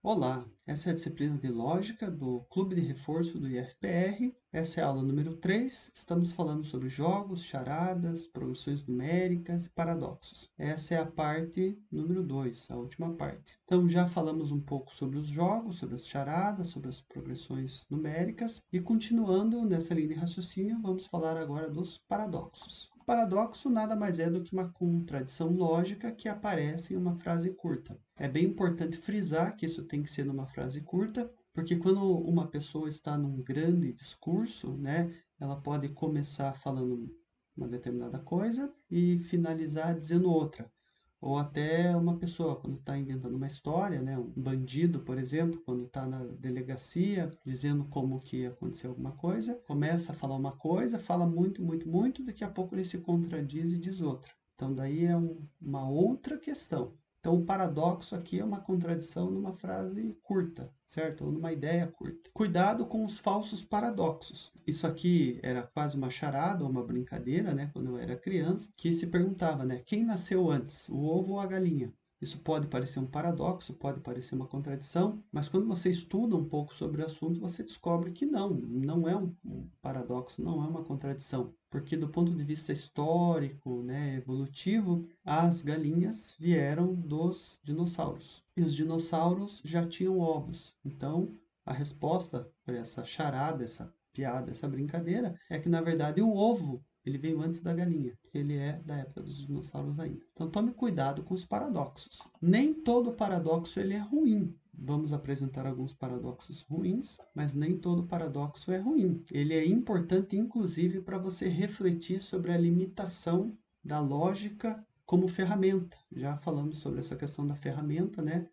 Olá, essa é a disciplina de Lógica do Clube de Reforço do IFPR. Essa é a aula número 3. Estamos falando sobre jogos, charadas, progressões numéricas e paradoxos. Essa é a parte número 2, a última parte. Então, já falamos um pouco sobre os jogos, sobre as charadas, sobre as progressões numéricas. E continuando nessa linha de raciocínio, vamos falar agora dos paradoxos. O paradoxo nada mais é do que uma contradição lógica que aparece em uma frase curta. É bem importante frisar que isso tem que ser numa frase curta, porque quando uma pessoa está num grande discurso, né, ela pode começar falando uma determinada coisa e finalizar dizendo outra. Ou até uma pessoa, quando está inventando uma história, né, um bandido, por exemplo, quando está na delegacia, dizendo como que aconteceu alguma coisa, começa a falar uma coisa, fala muito, muito, muito, daqui a pouco ele se contradiz e diz outra. Então, daí é uma outra questão. Então, o paradoxo aqui é uma contradição numa frase curta, certo? Ou numa ideia curta. Cuidado com os falsos paradoxos. Isso aqui era quase uma charada, uma brincadeira, né? Quando eu era criança, que se perguntava, né? Quem nasceu antes, o ovo ou a galinha? Isso pode parecer um paradoxo, pode parecer uma contradição, mas quando você estuda um pouco sobre o assunto, você descobre que não é um paradoxo, não é uma contradição. Porque do ponto de vista histórico, né, evolutivo, as galinhas vieram dos dinossauros. E os dinossauros já tinham ovos. Então, a resposta para essa charada, essa piada, essa brincadeira, é que na verdade o ovo ele veio antes da galinha. Ele é da época dos dinossauros ainda. Então tome cuidado com os paradoxos. Nem todo paradoxo ele é ruim. Vamos apresentar alguns paradoxos ruins, mas nem todo paradoxo é ruim. Ele é importante, inclusive, para você refletir sobre a limitação da lógica como ferramenta. Já falamos sobre essa questão da ferramenta, né?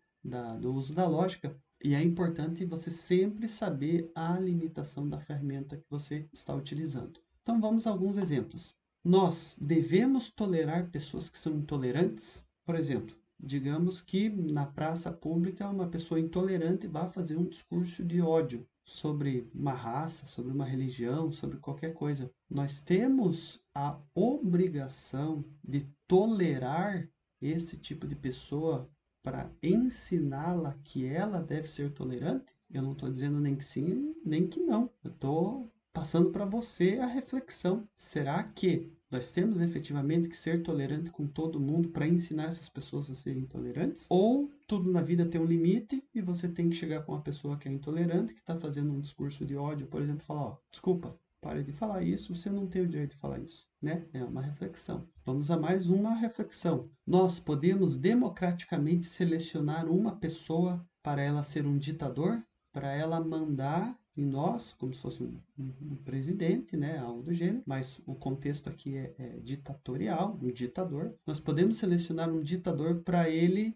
Do uso da lógica. E é importante você sempre saber a limitação da ferramenta que você está utilizando. Então vamos a alguns exemplos. Nós devemos tolerar pessoas que são intolerantes? Por exemplo, digamos que na praça pública uma pessoa intolerante vá fazer um discurso de ódio sobre uma raça, sobre uma religião, sobre qualquer coisa. Nós temos a obrigação de tolerar esse tipo de pessoa para ensiná-la que ela deve ser tolerante? Eu não estou dizendo nem que sim, nem que não. Eu estou passando para você a reflexão. Será que nós temos efetivamente que ser tolerante com todo mundo para ensinar essas pessoas a serem tolerantes? Ou tudo na vida tem um limite e você tem que chegar com uma pessoa que é intolerante, que está fazendo um discurso de ódio, por exemplo, falar, ó, desculpa, pare de falar isso, você não tem o direito de falar isso, né? É uma reflexão. Vamos a mais uma reflexão. Nós podemos democraticamente selecionar uma pessoa para ela ser um ditador, para ela mandar em nós, como se fosse um presidente, né, algo do gênero, mas o contexto aqui é ditatorial, um ditador. Nós podemos selecionar um ditador para ele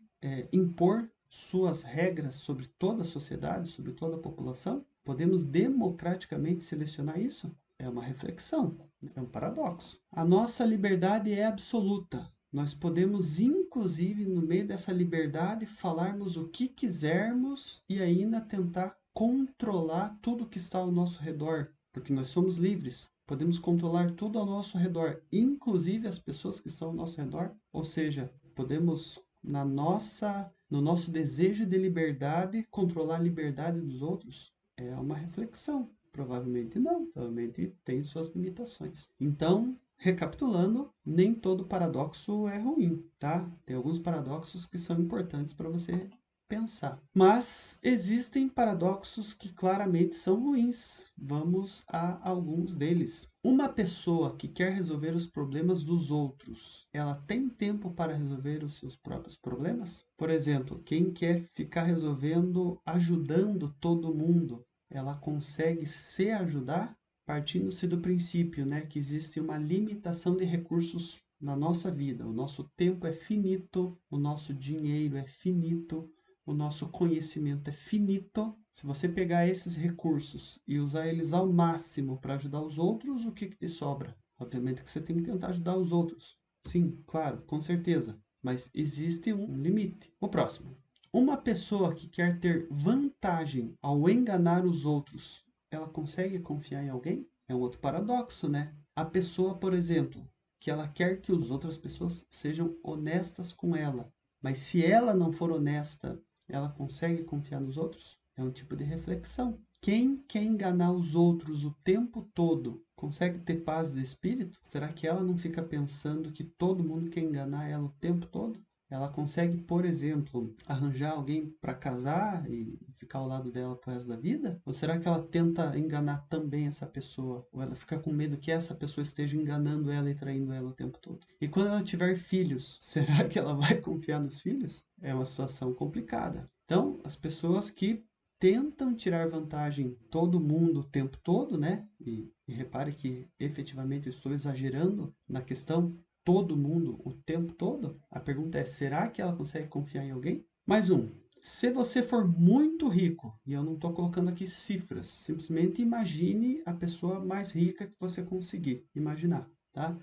impor suas regras sobre toda a sociedade, sobre toda a população? Podemos democraticamente selecionar isso? É uma reflexão, é um paradoxo. A nossa liberdade é absoluta. Nós podemos, inclusive, no meio dessa liberdade, falarmos o que quisermos e ainda tentar controlar tudo que está ao nosso redor, porque nós somos livres. Podemos controlar tudo ao nosso redor, inclusive as pessoas que estão ao nosso redor. Ou seja, podemos, no nosso desejo de liberdade, controlar a liberdade dos outros. É uma reflexão. Provavelmente não, provavelmente tem suas limitações. Então, recapitulando, nem todo paradoxo é ruim, tá? Tem alguns paradoxos que são importantes para você pensar. Mas existem paradoxos que claramente são ruins. Vamos a alguns deles. Uma pessoa que quer resolver os problemas dos outros, ela tem tempo para resolver os seus próprios problemas? Por exemplo, quem quer ficar resolvendo, ajudando todo mundo, ela consegue se ajudar? Partindo-se do princípio, né, que existe uma limitação de recursos na nossa vida. O nosso tempo é finito, o nosso dinheiro é finito, o nosso conhecimento é finito. Se você pegar esses recursos e usar eles ao máximo para ajudar os outros, o que te sobra? Obviamente que você tem que tentar ajudar os outros. Sim, claro, com certeza. Mas existe um limite. O próximo. Uma pessoa que quer ter vantagem ao enganar os outros, ela consegue confiar em alguém? É um outro paradoxo, né? A pessoa, por exemplo, que ela quer que as outras pessoas sejam honestas com ela, mas se ela não for honesta ela consegue confiar nos outros? É um tipo de reflexão. Quem quer enganar os outros o tempo todo consegue ter paz de espírito? Será que ela não fica pensando que todo mundo quer enganar ela o tempo todo? Ela consegue, por exemplo, arranjar alguém para casar e ficar ao lado dela pro resto da vida? Ou será que ela tenta enganar também essa pessoa? Ou ela fica com medo que essa pessoa esteja enganando ela e traindo ela o tempo todo? E quando ela tiver filhos, será que ela vai confiar nos filhos? É uma situação complicada. Então, as pessoas que tentam tirar vantagem todo mundo o tempo todo, né? E repare que efetivamente eu estou exagerando na questão todo mundo o tempo todo. A pergunta é: será que ela consegue confiar em alguém? Mais um. Se você for muito rico, e eu não estou colocando aqui cifras, simplesmente imagine a pessoa mais rica que você conseguir imaginar, tá?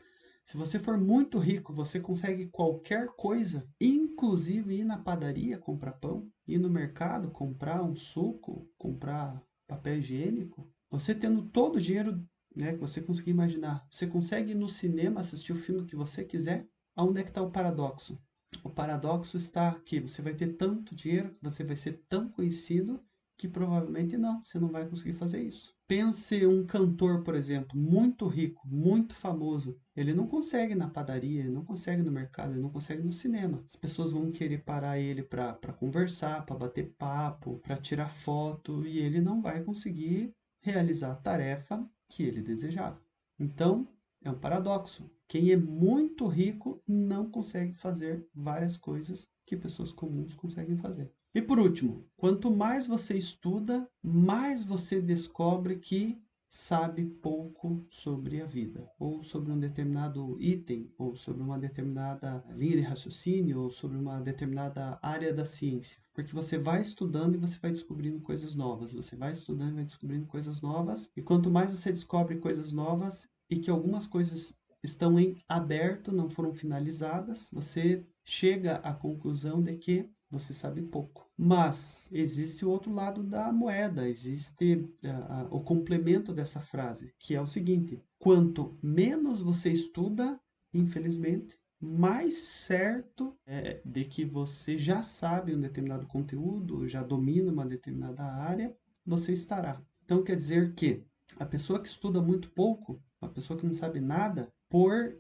Se você for muito rico, você consegue qualquer coisa, inclusive ir na padaria comprar pão, ir no mercado comprar um suco, comprar papel higiênico. Você tendo todo o dinheiro, né, que você conseguir imaginar, você consegue ir no cinema assistir o filme que você quiser? Aonde é que está o paradoxo? O paradoxo está que você vai ter tanto dinheiro, que você vai ser tão conhecido, que provavelmente não, você não vai conseguir fazer isso. Pense um cantor, por exemplo, muito rico, muito famoso. Ele não consegue na padaria, ele não consegue no mercado, ele não consegue no cinema. As pessoas vão querer parar ele para conversar, para bater papo, para tirar foto, e ele não vai conseguir realizar a tarefa que ele desejava. Então, é um paradoxo. Quem é muito rico não consegue fazer várias coisas que pessoas comuns conseguem fazer. E por último, quanto mais você estuda, mais você descobre que sabe pouco sobre a vida, ou sobre um determinado item, ou sobre uma determinada linha de raciocínio, ou sobre uma determinada área da ciência. Porque você vai estudando e você vai descobrindo coisas novas, você vai estudando e vai descobrindo coisas novas, e quanto mais você descobre coisas novas e que algumas coisas estão em aberto, não foram finalizadas, você chega à conclusão de que você sabe pouco. Mas existe o outro lado da moeda, existe o complemento dessa frase, que é o seguinte: quanto menos você estuda, infelizmente, mais certo é de que você já sabe um determinado conteúdo, já domina uma determinada área, você estará. Então quer dizer que a pessoa que estuda muito pouco, a pessoa que não sabe nada, por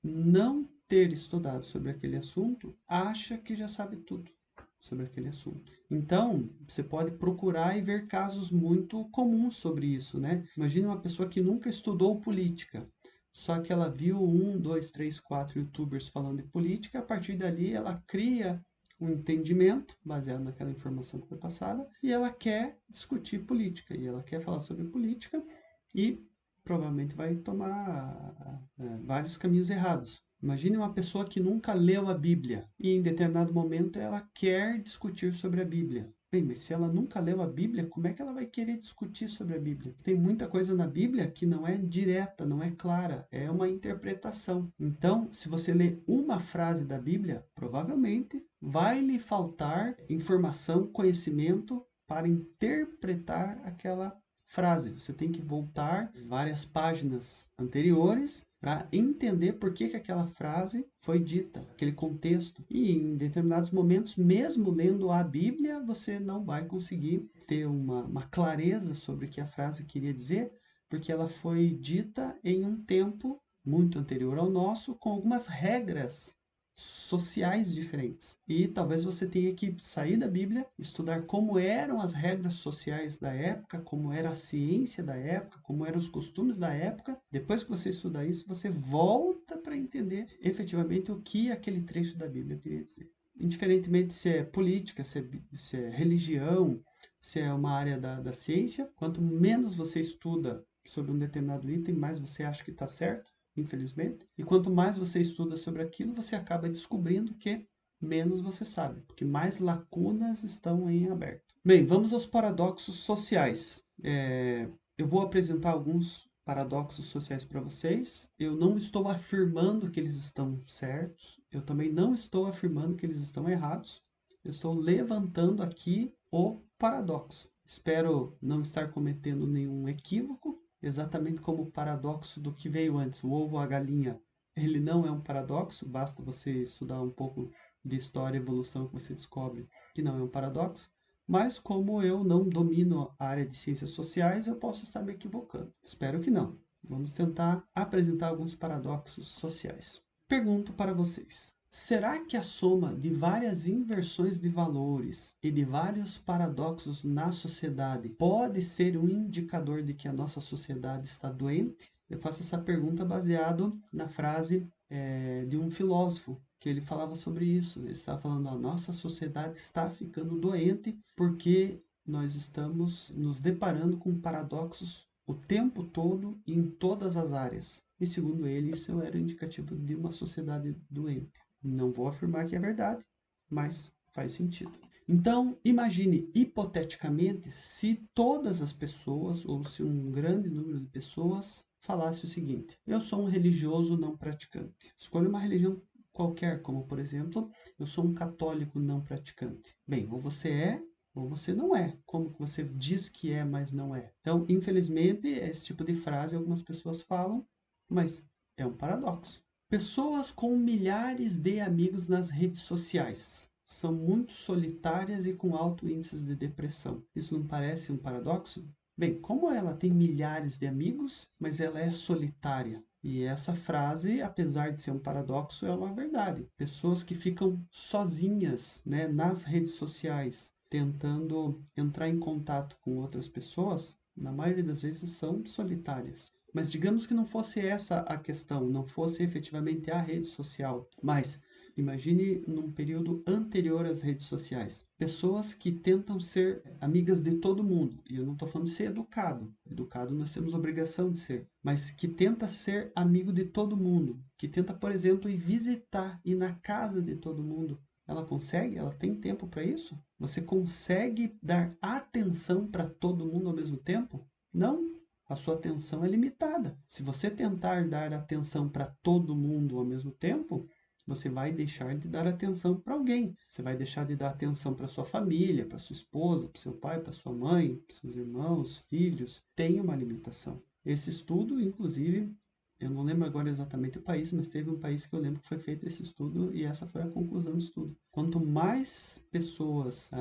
não ter estudado sobre aquele assunto, acha que já sabe tudo sobre aquele assunto. Então, você pode procurar e ver casos muito comuns sobre isso, né? Imagine uma pessoa que nunca estudou política, só que ela viu um, dois, três, quatro YouTubers falando de política, a partir dali ela cria um entendimento baseado naquela informação que foi passada e ela quer discutir política e ela quer falar sobre política e provavelmente vai tomar vários caminhos errados. Imagine uma pessoa que nunca leu a Bíblia e em determinado momento ela quer discutir sobre a Bíblia. Bem, mas se ela nunca leu a Bíblia, como é que ela vai querer discutir sobre a Bíblia? Tem muita coisa na Bíblia que não é direta, não é clara, é uma interpretação. Então, se você lê uma frase da Bíblia, provavelmente vai lhe faltar informação, conhecimento para interpretar aquela frase. Você tem que voltar várias páginas anteriores para entender por que, que aquela frase foi dita, aquele contexto. E em determinados momentos, mesmo lendo a Bíblia, você não vai conseguir ter uma clareza sobre o que a frase queria dizer, porque ela foi dita em um tempo muito anterior ao nosso, com algumas regras sociais diferentes. E talvez você tenha que sair da Bíblia, estudar como eram as regras sociais da época, como era a ciência da época, como eram os costumes da época. Depois que você estudar isso, você volta para entender efetivamente o que aquele trecho da Bíblia queria dizer. Indiferentemente se é política, se é religião, se é uma área da ciência, quanto menos você estuda sobre um determinado item, mais você acha que está certo, infelizmente. E quanto mais você estuda sobre aquilo, você acaba descobrindo que menos você sabe, porque mais lacunas estão em aberto. Bem, vamos aos paradoxos sociais. Eu vou apresentar alguns paradoxos sociais para vocês. Eu não estou afirmando que eles estão certos, eu também não estou afirmando que eles estão errados. Eu estou levantando aqui o paradoxo. Espero não estar cometendo nenhum equívoco, exatamente como o paradoxo do que veio antes, o ovo ou a galinha. Ele não é um paradoxo, basta você estudar um pouco de história e evolução que você descobre que não é um paradoxo, mas como eu não domino a área de ciências sociais, eu posso estar me equivocando. Espero que não. Vamos tentar apresentar alguns paradoxos sociais. Pergunto para vocês: será que a soma de várias inversões de valores e de vários paradoxos na sociedade pode ser um indicador de que a nossa sociedade está doente? Eu faço essa pergunta baseado na frase de um filósofo, que ele falava sobre isso. Ele estava falando: a nossa sociedade está ficando doente porque nós estamos nos deparando com paradoxos o tempo todo e em todas as áreas. E segundo ele, isso era indicativo de uma sociedade doente. Não vou afirmar que é verdade, mas faz sentido. Então, imagine hipoteticamente se todas as pessoas, ou se um grande número de pessoas, falasse o seguinte: eu sou um religioso não praticante. Escolha uma religião qualquer, como por exemplo, eu sou um católico não praticante. Bem, ou você é ou você não é. Como que você diz que é, mas não é? Então, infelizmente, esse tipo de frase algumas pessoas falam, mas é um paradoxo. Pessoas com milhares de amigos nas redes sociais são muito solitárias e com alto índice de depressão. Isso não parece um paradoxo? Bem, como ela tem milhares de amigos, mas ela é solitária? E essa frase, apesar de ser um paradoxo, é uma verdade. Pessoas que ficam sozinhas, né, nas redes sociais, tentando entrar em contato com outras pessoas, na maioria das vezes são solitárias. Mas digamos que não fosse essa a questão, não fosse efetivamente a rede social, mas imagine num período anterior às redes sociais, pessoas que tentam ser amigas de todo mundo. E eu não estou falando de ser educado. Educado nós temos obrigação de ser. Mas que tenta ser amigo de todo mundo. Que tenta, por exemplo, ir visitar, ir na casa de todo mundo. Ela consegue? Ela tem tempo para isso? Você consegue dar atenção para todo mundo ao mesmo tempo? Não. A sua atenção é limitada. Se você tentar dar atenção para todo mundo ao mesmo tempo, você vai deixar de dar atenção para alguém. Você vai deixar de dar atenção para sua família, para sua esposa, para seu pai, para sua mãe, para seus irmãos, filhos. Tem uma limitação. Esse estudo, inclusive, eu não lembro agora exatamente o país, mas teve um país que eu lembro que foi feito esse estudo e essa foi a conclusão do estudo. Quanto mais pessoas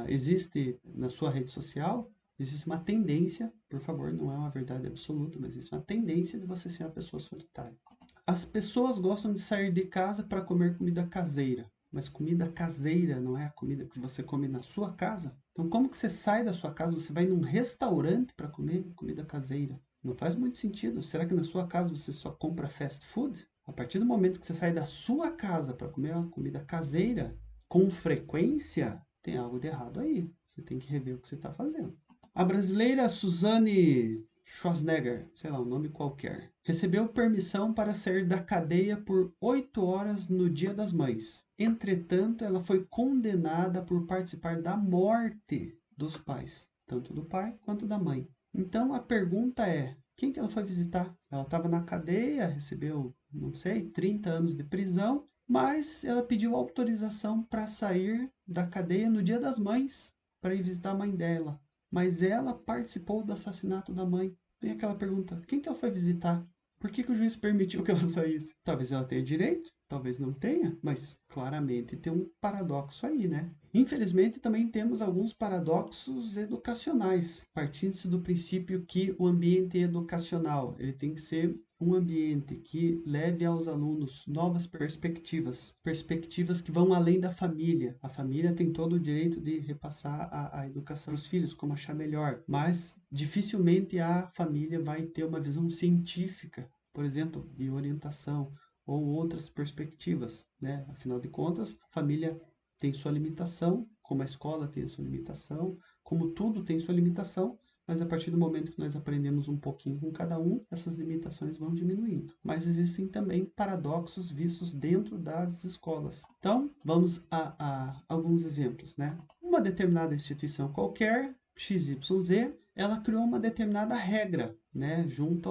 existe na sua rede social, existe uma tendência, por favor, não é uma verdade absoluta, mas existe uma tendência de você ser uma pessoa solitária. As pessoas gostam de sair de casa para comer comida caseira, mas comida caseira não é a comida que você come na sua casa? Então, como que você sai da sua casa? Você vai num restaurante para comer comida caseira? Não faz muito sentido. Será que na sua casa você só compra fast food? A partir do momento que você sai da sua casa para comer uma comida caseira com frequência, tem algo de errado aí. Você tem que rever o que você está fazendo. A brasileira Suzane Schwarzenegger, sei lá, um nome qualquer, recebeu permissão para sair da cadeia por 8 horas no Dia das Mães. Entretanto, ela foi condenada por participar da morte dos pais, tanto do pai quanto da mãe. Então a pergunta é: quem que ela foi visitar? Ela estava na cadeia, recebeu, não sei, 30 anos de prisão, mas ela pediu autorização para sair da cadeia no Dia das Mães, para ir visitar a mãe dela. Mas ela participou do assassinato da mãe. Vem aquela pergunta: quem que ela foi visitar? Por que que o juiz permitiu que ela saísse? Talvez ela tenha direito, talvez não tenha, mas claramente tem um paradoxo aí, né? Infelizmente, também temos alguns paradoxos educacionais, partindo do princípio que o ambiente educacional ele tem que ser um ambiente que leve aos alunos novas perspectivas, perspectivas que vão além da família. A família tem todo o direito de repassar a educação aos filhos como achar melhor, mas dificilmente a família vai ter uma visão científica, por exemplo, de orientação ou outras perspectivas, né? Afinal de contas, a família tem sua limitação, como a escola tem a sua limitação, como tudo tem sua limitação, mas a partir do momento que nós aprendemos um pouquinho com cada um, essas limitações vão diminuindo. Mas existem também paradoxos vistos dentro das escolas. Então, vamos a alguns exemplos, né? Uma determinada instituição qualquer, XYZ, ela criou uma determinada regra, né, junto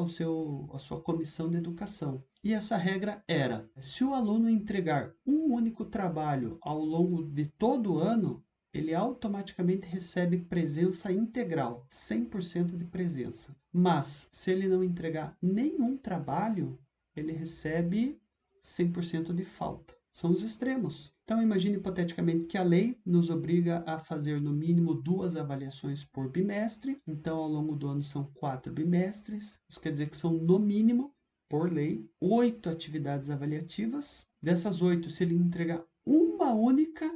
à sua comissão de educação. E essa regra era: se o aluno entregar um único trabalho ao longo de todo o ano, ele automaticamente recebe presença integral, 100% de presença. Mas, se ele não entregar nenhum trabalho, ele recebe 100% de falta. São os extremos. Então, imagine hipoteticamente que a lei nos obriga a fazer no mínimo 2 avaliações por bimestre. Então, ao longo do ano são 4 bimestres. Isso quer dizer que são, no mínimo, por lei, 8 atividades avaliativas. Dessas 8, se ele entregar uma única,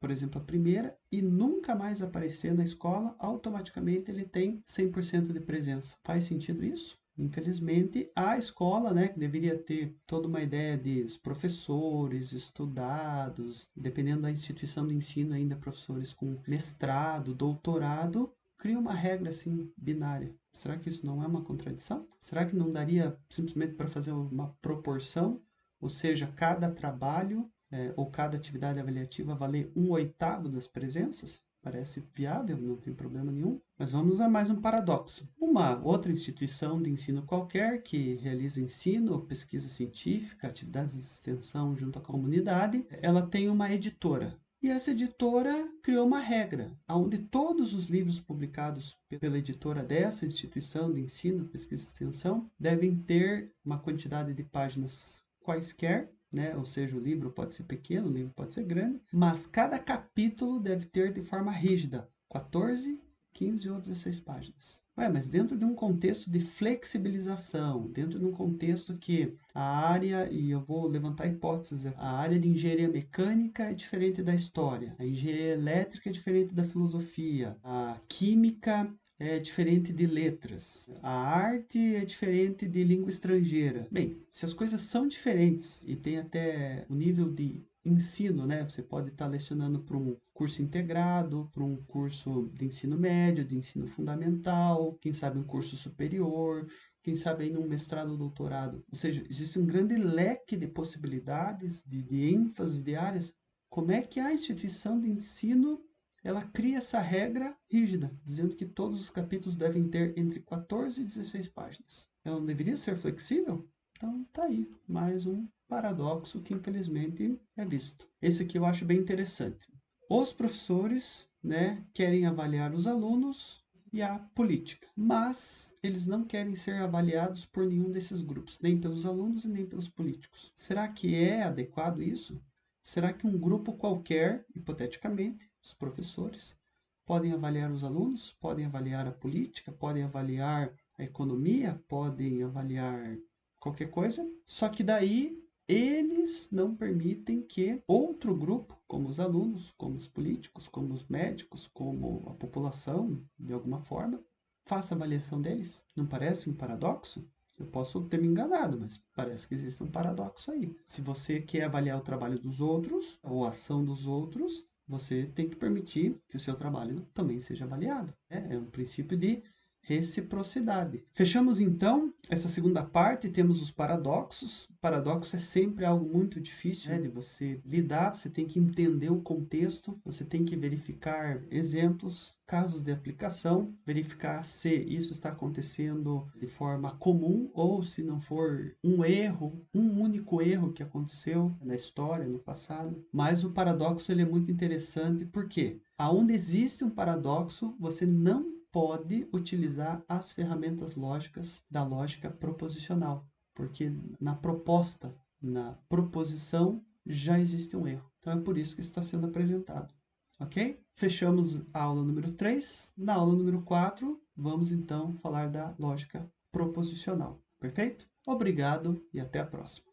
por exemplo, a primeira, e nunca mais aparecer na escola, automaticamente ele tem 100% de presença. Faz sentido isso? Infelizmente, a escola, né, que deveria ter toda uma ideia de os professores estudados, dependendo da instituição de ensino, ainda professores com mestrado, doutorado, cria uma regra assim binária. Será que isso não é uma contradição? Será que não daria simplesmente para fazer uma proporção? Ou seja, cada trabalho ou cada atividade avaliativa valer 1/8 das presenças? Parece viável, não tem problema nenhum. Mas vamos a mais um paradoxo. Uma outra instituição de ensino qualquer que realiza ensino, pesquisa científica, atividades de extensão junto à comunidade, ela tem uma editora. E essa editora criou uma regra, onde todos os livros publicados pela editora dessa instituição de ensino, pesquisa e extensão, devem ter uma quantidade de páginas quaisquer, né? Ou seja, o livro pode ser pequeno, o livro pode ser grande, mas cada capítulo deve ter de forma rígida 14, 15 ou 16 páginas. Mas dentro de um contexto de flexibilização, dentro de um contexto que a área, e eu vou levantar hipóteses, a área de engenharia mecânica é diferente da história, a engenharia elétrica é diferente da filosofia, a química é diferente de letras, a arte é diferente de língua estrangeira. Bem, se as coisas são diferentes e tem até o nível de ensino, né? Você pode estar lecionando para um curso integrado, para um curso de ensino médio, de ensino fundamental, quem sabe um curso superior, quem sabe ainda um mestrado ou doutorado. Ou seja, existe um grande leque de possibilidades, de ênfase de áreas. Como é que a instituição de ensino ela cria essa regra rígida, dizendo que todos os capítulos devem ter entre 14 e 16 páginas? Ela não deveria ser flexível? Então, tá aí, mais um paradoxo que infelizmente é visto. Esse aqui eu acho bem interessante. Os professores, né, querem avaliar os alunos e a política, mas eles não querem ser avaliados por nenhum desses grupos, nem pelos alunos e nem pelos políticos. Será que é adequado isso? Será que um grupo qualquer, hipoteticamente, os professores, podem avaliar os alunos, podem avaliar a política, podem avaliar a economia, podem avaliar qualquer coisa? Só que daí eles não permitem que outro grupo, como os alunos, como os políticos, como os médicos, como a população, de alguma forma, faça avaliação deles. Não parece um paradoxo? Eu posso ter me enganado, mas parece que existe um paradoxo aí. Se você quer avaliar o trabalho dos outros, ou a ação dos outros, você tem que permitir que o seu trabalho também seja avaliado. É um princípio de reciprocidade. Fechamos então essa segunda parte, temos os paradoxos. O paradoxo é sempre algo muito difícil, né, de você lidar, você tem que entender o contexto, você tem que verificar exemplos, casos de aplicação, verificar se isso está acontecendo de forma comum ou se não for um erro, um único erro que aconteceu na história, no passado. Mas o paradoxo ele é muito interessante porque aonde existe um paradoxo, você não pode utilizar as ferramentas lógicas da lógica proposicional, porque na proposta, na proposição, já existe um erro. Então é por isso que está sendo apresentado. Ok? Fechamos a aula número 3. Na aula número 4, vamos então falar da lógica proposicional. Perfeito? Obrigado e até a próxima.